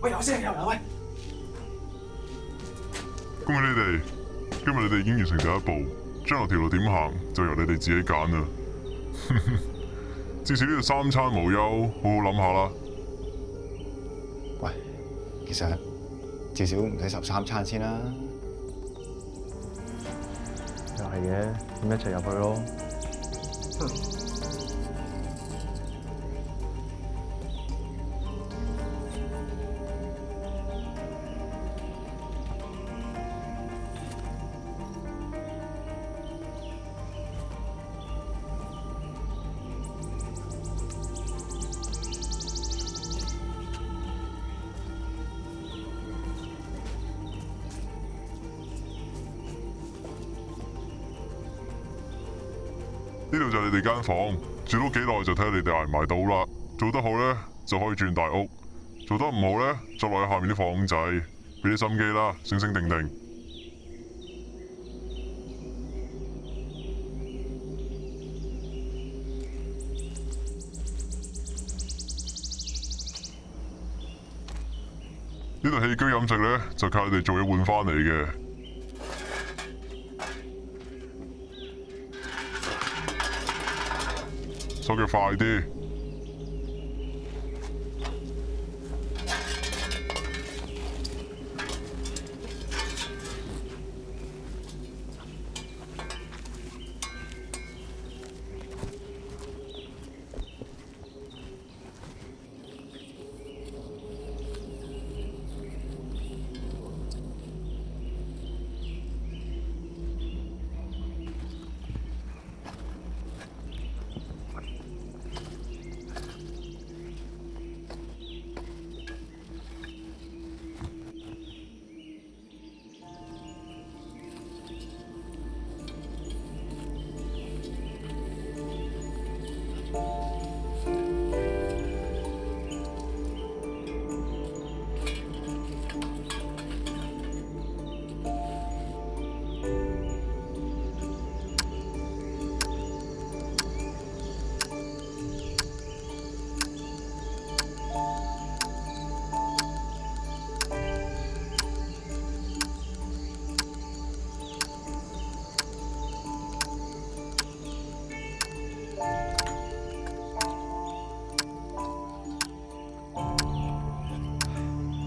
喂，有聲有人喂！恭喜你哋，今日你哋已經完成第一步，將來條路點行就由你哋自己揀啦。至少呢度3餐無憂，好好諗下啦。喂，其實至少唔使13餐先啦。又係嘅，咁一齊入去咯。呢度就係你哋間房，住到幾耐就睇下你哋捱唔捱到啦。做得好呢，就可以轉大屋；做得唔好呢，就落去下面啲房仔。俾啲心機啦，醒醒定定。呢度起居飲食呢，就靠你哋做嘢換翻嚟嘅。手腳快啲！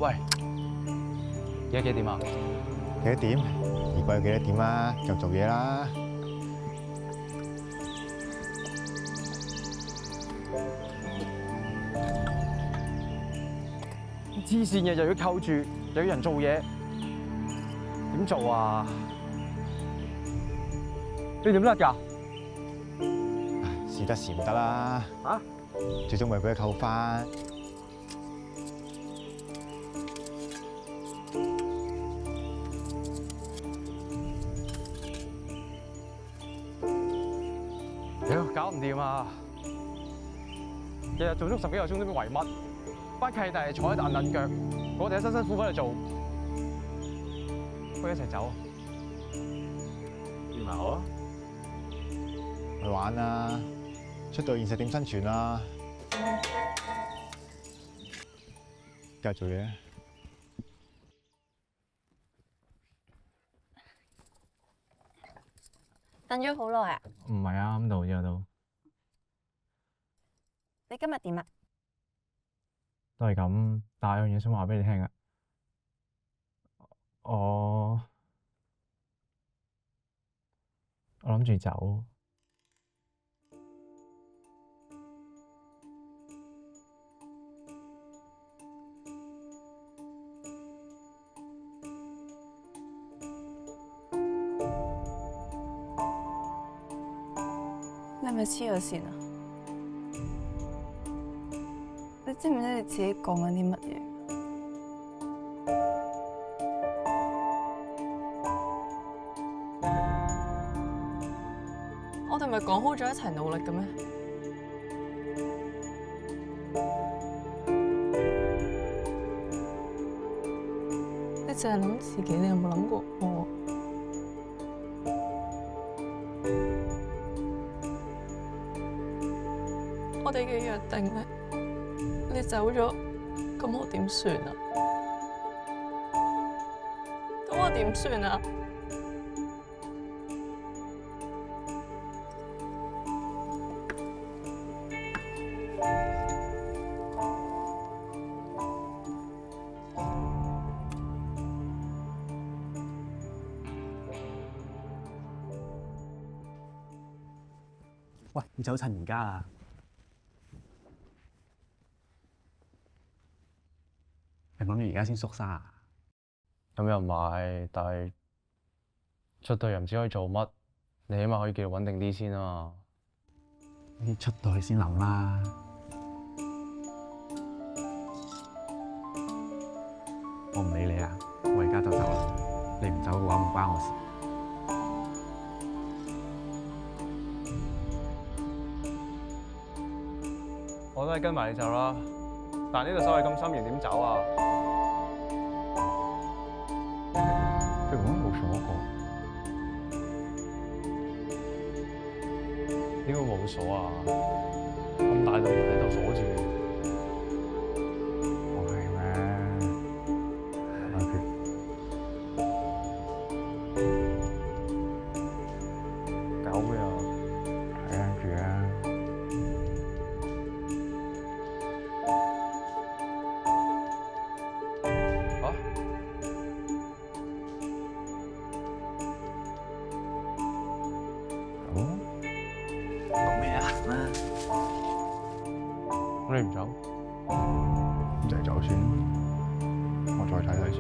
喂，而家幾點啊？幾多點？而家有幾多點啊？就做嘢啦。黐線嘅，又要扣住，又要人做嘢，點做啊？你點甩㗎？試得時唔得啦。啊？最終咪俾佢扣翻。屌，搞唔掂啊！日日做足10幾個鐘都唔知為乜？班契弟坐喺度硬腳，我哋辛辛苦苦喺度做，不如一齊走啊！邊埋好啊？去玩啦，出到現實點生存啊？繼續做嘢。等咗好耐啊！唔係啊，啱到啫都。你今日點啊？都係咁，但係有樣嘢想話俾你聽啊。我諗住走。你係咪黐咗線啊？你知唔知你自己講緊啲乜嘢？我哋咪講好咗一齊努力嘅咩？你淨係諗自己，你有冇諗過我？我哋嘅約定咧，你走咗，咁我點算啊？個點算啊？喂，要走趁而家啊！你諗住而家先縮沙啊？咁又唔係，但係出隊又唔知可以做乜，你起碼可以叫穩定啲先啊嘛。你出到去先諗啦。我唔理你啊，我而家就走啦。你唔走嘅話，唔關我事。我都係跟埋你走啦，但係呢度收係咁深，點走啊？佢講冇鎖過，點會冇鎖啊？咁大道門喺度鎖住。我係咩？阿決，搞咩啊？睇住啊！啊？好，講咩啊？咁你唔走？就係走先，我再睇睇先。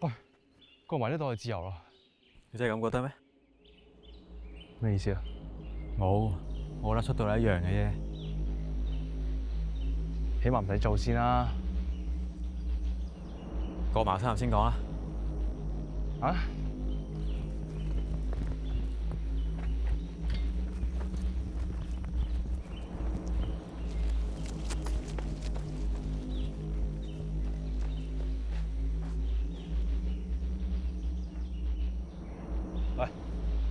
喂，過埋呢度係自由啦。你真係咁覺得咩？咩意思啊？冇，我覺得出到嚟一樣嘅啫。起碼唔使做先啦。過茅山頭先講啦。啊？喂，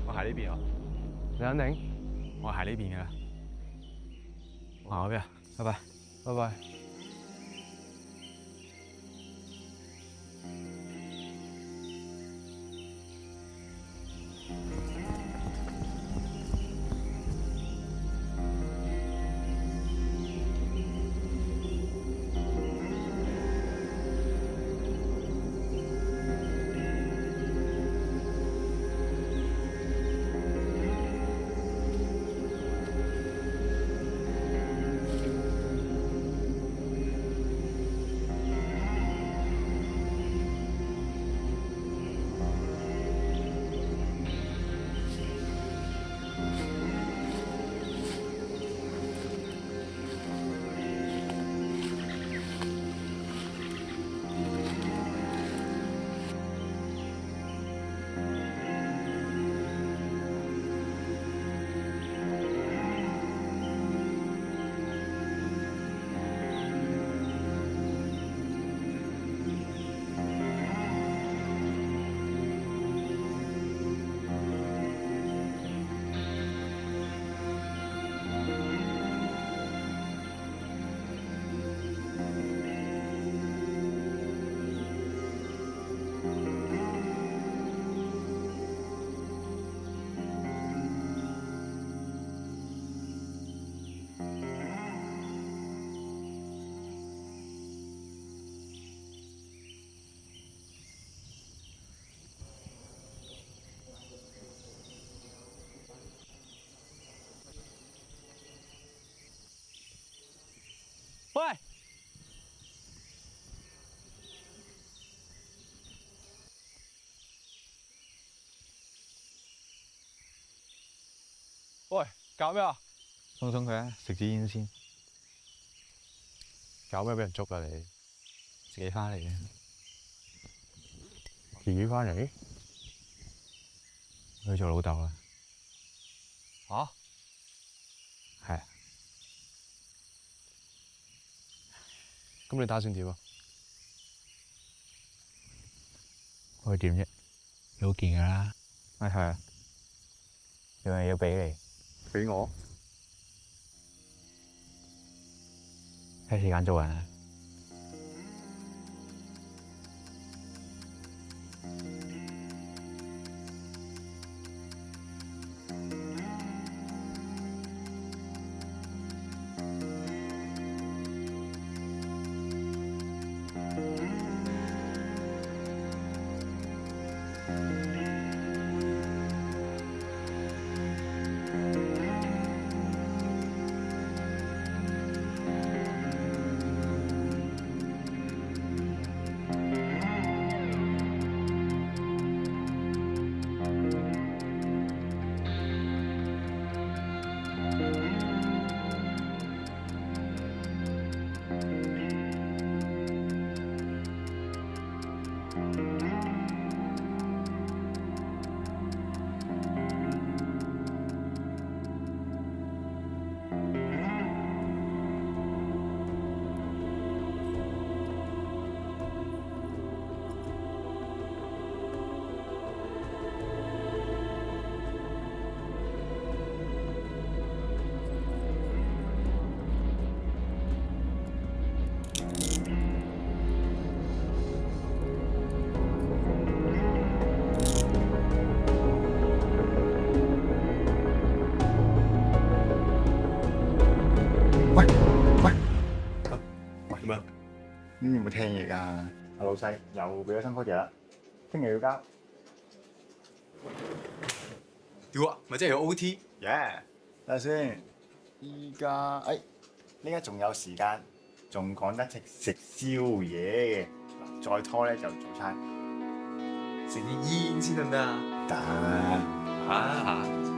我行呢邊啊！你肯定？我行呢邊㗎啦。我行嗰邊啊！拜拜。拜拜。喂！喂，搞咩啊？鬆鬆佢啊，食支煙先。搞咩俾人捉啊你？自己翻嚟嘅。自己翻嚟？去做老豆啦。吓？係啊。咁你打算點啊？可以點啫？你好見㗎啦，係啊，有樣嘢要俾你，俾我睇時間做人啊！有冇聽嘢㗎？阿老細又俾咗新 project 啦，聽日要交。屌啊！咪即係有 OT？耶！等下先，依家呢家仲有時間，仲講得食宵夜嘅。嗱，再拖咧就早餐。食啲煙先得唔得啊？得。嚇！